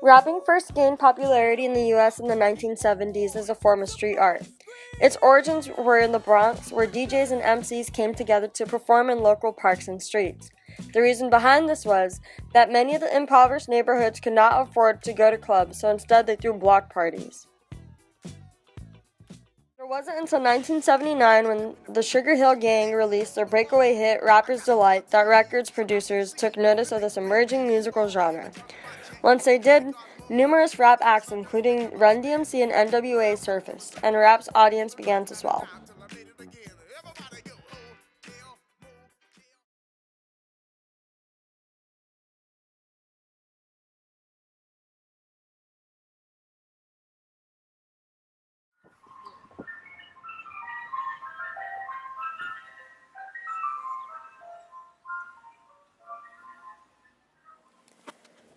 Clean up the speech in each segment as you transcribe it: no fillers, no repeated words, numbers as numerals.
Rapping first gained popularity in the US in the 1970s as a form of street art. Its origins were in the Bronx, where DJs and MCs came together to perform in local parks and streets. The reason behind this was that many of the impoverished neighborhoods could not afford to go to clubs, so instead they threw block parties. It wasn't until 1979 when the Sugar Hill Gang released their breakaway hit Rapper's Delight that records producers took notice of this emerging musical genre. Once they did, numerous rap acts including Run DMC and NWA surfaced, and rap's audience began to swell.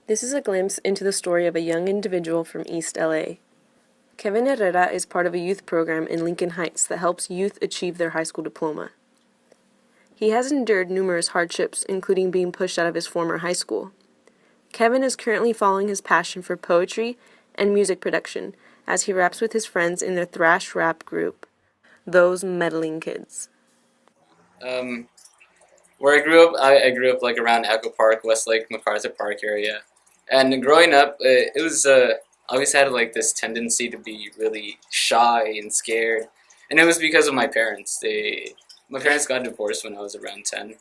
This is a glimpse into the story of a young individual from East LA. Kevin Herrera is part of a youth program in Lincoln Heights that helps youth achieve their high school diploma. He has endured numerous hardships, including being pushed out of his former high school. Kevin is currently following his passion for poetry and music production as he raps with his friends in their thrash rap group, Those Meddling Kids. Where I grew up, I grew up like around Echo Park, Westlake, MacArthur Park area. And growing up, it was I always had like this tendency to be really shy and scared, and it was because of my parents. My parents got divorced when I was around 10,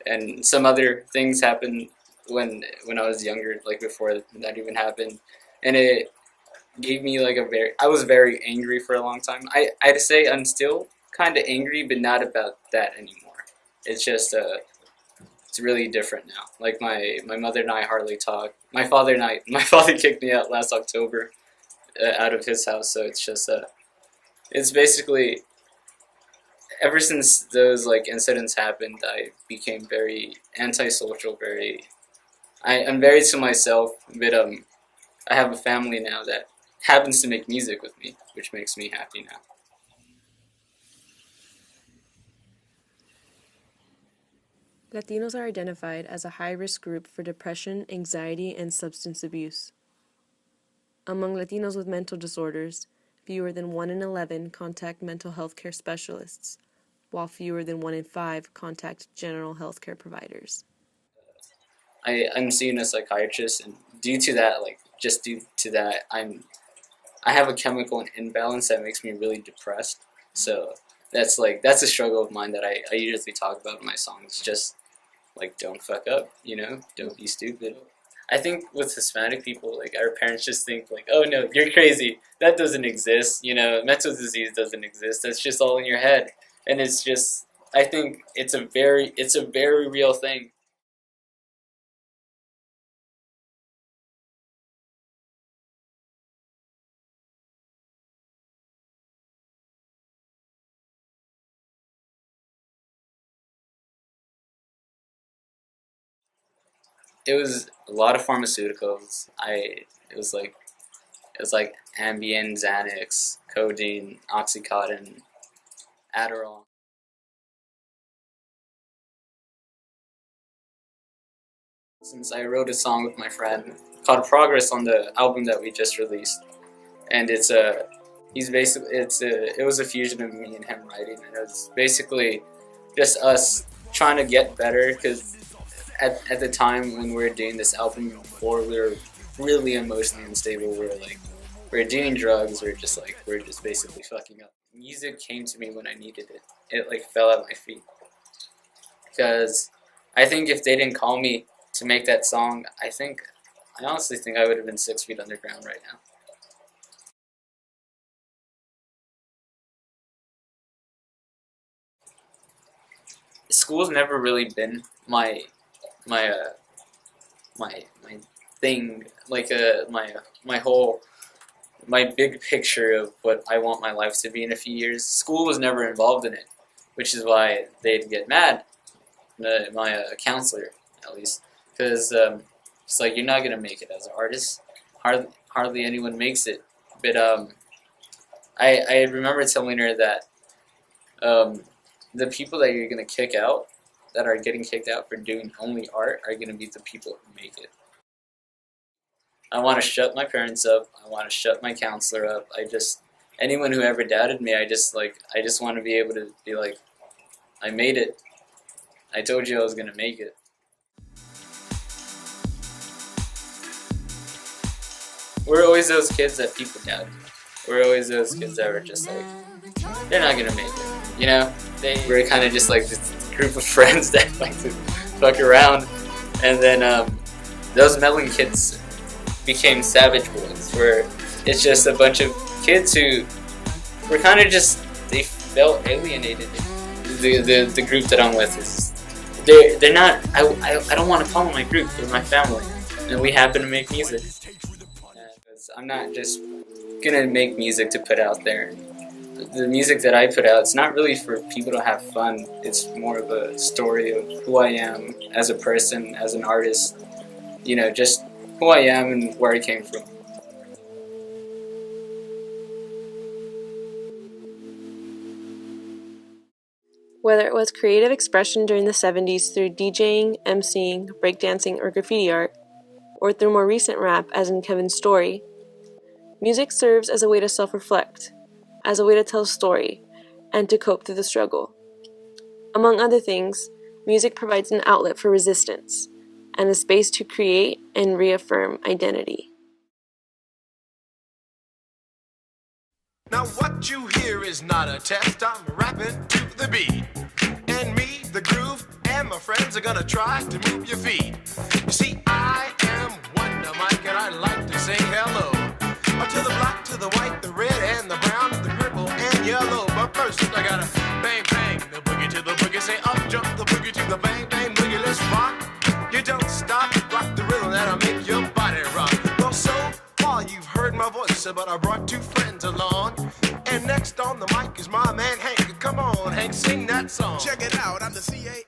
and some other things happened when I was younger, like before that even happened, and it gave me like I was very angry for a long time. I'd say I'm still kind of angry, but not about that anymore. It's just it's really different now. Like my mother and I hardly talk. My father kicked me out last October out of his house. So it's just it's basically ever since those like incidents happened, I became very antisocial. I'm very to myself. But I have a family now that happens to make music with me, which makes me happy now. Latinos are identified as a high-risk group for depression, anxiety, and substance abuse. Among Latinos with mental disorders, fewer than 1 in 11 contact mental health care specialists, while fewer than 1 in 5 contact general health care providers. I'm seeing a psychiatrist, and due to that, I have a chemical imbalance that makes me really depressed. So that's a struggle of mine that I usually talk about in my songs. Just like don't fuck up, don't be stupid. I think with Hispanic people, like our parents just think like, oh no, you're crazy. That doesn't exist. Mental disease doesn't exist. That's just all in your head, and it's just. I think it's a very real thing. It was a lot of pharmaceuticals. It was like Ambien, Xanax, codeine, Oxycontin, Adderall. Since I wrote a song with my friend called Progress on the album that we just released, and it was a fusion of me and him writing, and it was basically just us trying to get better because at the time when we were doing this album before, we were really emotionally unstable. We were doing drugs. We are just basically fucking up. Music came to me when I needed it. It like fell at my feet because I think if they didn't call me to make that song, I honestly think I would have been 6 feet underground right now. School's never really been my my thing, like my big picture of what I want my life to be in a few years. School was never involved in it, which is why they'd get mad. My counselor, at least, because it's like you're not gonna make it as an artist. Hardly anyone makes it. But I remember telling her that the people that you're gonna kick out, that are getting kicked out for doing only art, are gonna be the people who make it. I want to shut my parents up. I want to shut my counselor up. Anyone who ever doubted me, I just want to be able to be like, I made it. I told you I was gonna make it. We're always those kids that people doubted. We're always those kids that were just like, they're not gonna make it. You know, they were kind of just like this group of friends that like to fuck around, and then those melon kids became savage boys, where it's just a bunch of kids who were kind of just, they felt alienated. The group that I'm with is, they're not, I don't want to call them my group, they're my family, and we happen to make music. I'm not just gonna make music to put out there. The music that I put out, it's not really for people to have fun. It's more of a story of who I am as a person, as an artist. You know, just who I am and where I came from. Whether it was creative expression during the 70s through DJing, MCing, breakdancing, or graffiti art, or through more recent rap as in Kevin's story, music serves as a way to self-reflect, as a way to tell a story, and to cope through the struggle. Among other things, music provides an outlet for resistance, and a space to create and reaffirm identity. Now what you hear is not a test, I'm rapping to the beat. And me, the groove, and my friends are gonna try to move your feet. You see, I am Wonder Mike, and I like to sing hello. To the black, to the white, the red, and the brown, the purple, and yellow. But first, I gotta bang, bang, the boogie to the boogie. Say up, jump the boogie to the bang, bang, boogie. Let's rock. You don't stop, rock the rhythm that'll make your body rock. Well, so far you've heard my voice, but I brought two friends along. And next on the mic is my man Hank. Come on, Hank, sing that song. Check it out, I'm the CA.